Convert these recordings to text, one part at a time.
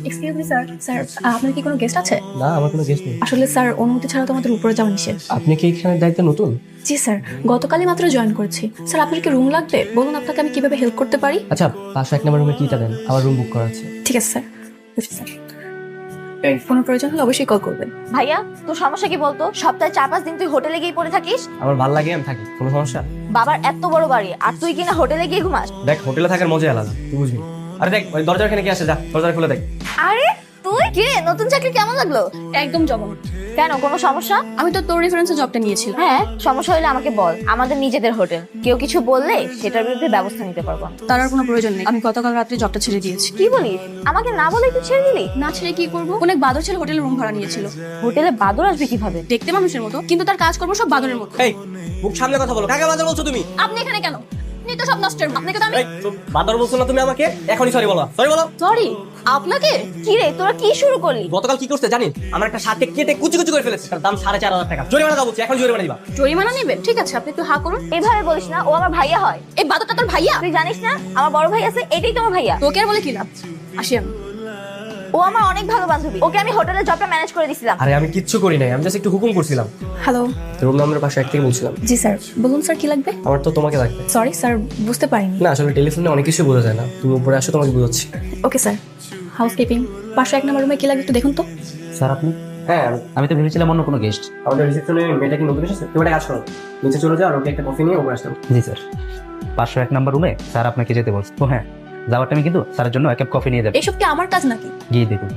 Excuse me sir, sir আপনার কি কোনো গেস্ট আছে? না, আমার কোনো গেস্ট নেই। আসলে স্যার অনুমতি ছাড়া তো আমাদের উপরে যাওয়া নিষেধ। আপনি কি এখানে দায়িত্ব নতুন? জি স্যার, গতকালই মাত্র জয়েন করেছি। স্যার আপনার কি রুম লাগবে? বলুন আপনাকে আমি কিভাবে হেল্প করতে পারি। আচ্ছা, 501 রুমে কিটা দেন, আমার রুম বুক করা আছে। ঠিক আছে স্যার, বুঝছি স্যার। কোনো প্রয়োজন হলে অবশ্যই কল করবেন। ভাইয়া, তোর সমস্যা কি বলতো? সপ্তাহে 4-5 দিন তুই হোটেলে গিয়ে পড়ে থাকিস। আমার ভালো লাগে, আমি থাকি, কোনো সমস্যা? বাবার এত বড় বাড়ি আর তুই কিনা হোটেলে গিয়ে ঘুমাস। দেখ, হোটেলে থাকার মজা আলাদা, তুই বুঝবি। আরে দেখ, ওই দরজার এখানে কি আসে, যা দরজা খুলে দেখ। আরে তুই কি রে, নতুন চাকরি কেমন লাগলো? একদম জবাব। কেন, কোনো সমস্যা? আমি তো তোর রেফারেন্সে জবটা নিয়েছিলাম। হ্যাঁ, সমস্যা হলে আমাকে বল, আমাদের নিজেদের হোটেল, কেউ কিছু বললে সেটার বিরুদ্ধে ব্যবস্থা নিতে পারবো। তার আর কোনো প্রয়োজন নেই, আমি গতকাল রাত্রে জবটা ছেড়ে দিয়েছি। কি বলিস? আমাকে না বলে তুই ছেড়ে দিলি? না ছেড়ে কি করবো? অনেক বাদর ছেলে হোটেলে রুম ভাড়া নিয়েছিল। হোটেলে বাদর আসবে কিভাবে? দেখতে মানুষের মতো, কিন্তু তার কাজকর্ম সব বাদরের মতো। এই, মুখ সামনে কথা বলো, কাকে বাদর বলছো তুমি? আপনি এখানে কেন? আপনি তো সব নষ্টের। আপনাকে তো আমি এই, তো বাদর বলছো না তুমি আমাকে? এখনই সরি বলো, সরি বলো। সরি আপনাকে। কি রে, তোরা কি শুরু করলি? গতকাল কি করতে জানিস? আমার একটা শার্টকে কেটে কুচি কুচি করে ফেলেছে, তার দাম 4,500 টাকা। জরিমানা দাও বলছি, এখন জরিমানা দিবা। জরিমানা নেবেন? ঠিক আছে, আপনি একটু হা করুন। এভাবে বলিস না, ও আমার ভাইয়া হয়। এই বাদরটা তোর ভাইয়া? তুই জানিস না আমার বড় ভাই আছে, এটাই তোমার ভাইয়া। তোকে আর বলে কি লাভ? আসি আমি। ও আমার অনেক ভালো বান্ধবী, ওকে আমি হোটেলের জবটা ম্যানেজ করে দিছিলাম। আরে আমি কিচ্ছু করি নাই, আমি জাস্ট একটু হুকুম করছিলাম। হ্যালো। রুম নাম্বার 501 থেকে বলছিলাম। জি স্যার, বলুন স্যার কি লাগবে? আমার তো তোমাকে লাগবে। সরি স্যার, বুঝতে পারিনি। না, আসলে টেলিফোনে অনেক কিছু বোঝা যায় না, তুমি উপরে আসো, তোমাকে বোঝাচ্ছি। Okay sir. হাউসকিপিং 501 নম্বর রুমে কি লাগবে একটু দেখুন তো। স্যার আপনি? হ্যাঁ, আমি তো ভেবেছিলাম অন্য কোনো গেস্ট। আমাদের রিসেপশনে মেয়েটা কি নতুন এসেছে? তুমি একটা কাজ করো, নিচে চলে যাও আর ওকে একটা কফি নিয়ে উপরে আসতে বলো। জি স্যার। 501 নাম্বার রুমে স্যার আপনাকে যেতে বলছে। তো হ্যাঁ, যাওয়ার টাইমে কিন্তু স্যারের জন্য এক কাপ কফি নিয়ে যাবে। এসব কি আমার কাজ নাকি? গিয়ে দেখুন।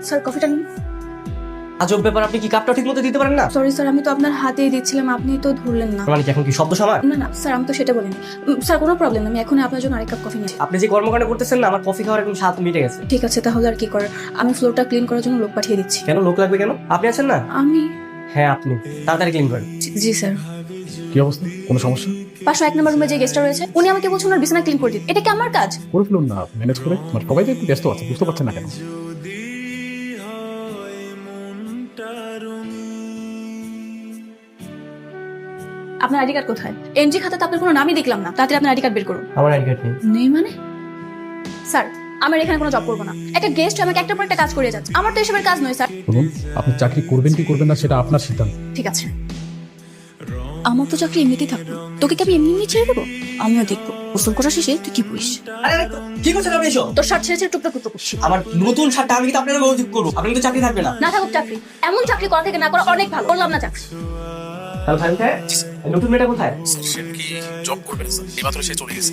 স্যার কফিটা নিন। আজব ব্যাপার, আপনি কি কাপটা ঠিক মতো দিতে পারেন না? সরি স্যার, আমি তো আপনার হাতেই দিচ্ছিলাম, আপনি তো ধরলেন না। মানে কি এখন কি শব্দ সমার? না না স্যার, আমি তো সেটা বলিনি। স্যার কোনো প্রবলেম না, আমি এখন আপনার জন্য আরেক কাপ কফি নিচ্ছি। আপনি যে কর্মকাণ্ড করতেছেন না, আমার কফি খাওয়ার একদম স্বাদ মিটে গেছে। ঠিক আছে, তাহলে আর কি করার। আমি ফ্লোরটা ক্লিন করার জন্য লোক পাঠিয়ে দিচ্ছি। কেন লোক লাগবে কেন? আপনি আছেন না? আমি? হ্যাঁ আপনি, তাড়াতাড়ি ক্লিন করেন। জি স্যার। কি অবস্থা? কোনো সমস্যা? 501 নম্বর রুমে যে গেস্টটা রয়েছে, উনি আমাকে বলছেন ওনার বিছানা ক্লিন করে দিতে। এটা কি আমার কাজ? করে ফেলুন না, ম্যানেজ করে। মানে সবাই তো একটু ব্যস্ত আছে, বুঝতে পারছেন না কেন? আপনার আইডি কার্ড কোথায়? এনজি খাতাতে আপনার কোনো নামই দেখলাম না। তাড়াতাড়ি আপনার আইডি কার্ড বের করুন। আমার আইডি কার্ড নেই। নেই মানে? স্যার, আমার এখানে কোনো জব করবো না। একটা গেস্ট আমাকে একটার পর একটা কাজ করে যাচ্ছে, আমার তো এসবের কাজ নয় স্যার। বলুন, আপনি চাকরি করবেন কি করবেন না সেটা আপনার সিদ্ধান্ত। ঠিক আছে, আমার তো চাকরি এমনিতেই থাকবে। তোকে কি আমি এমনি এমনি ছেড়ে দেবো? আমিও দেখবো গোসল করা শেষে তুই কি পড়িস। আরে আরে, কি করছেন আপনি এসব? তোর শার্ট ছেড়ে ছেড়ে টুকটা টুকটা করছি। আমার নতুন শার্টটা আমি কিন্তু আপনার গৌরব করবো, আপনি কিন্তু চাকরি থাকবে না। না থাকুক চাকরি, এমন চাকরি করা থেকে না করা অনেক ভালো। করলাম না চাকরি। তাহলে ভাই কোথায়? নতুন মেয়েটা কোথায়? জব করবেন স্যার, এবার সে চলে গেছে।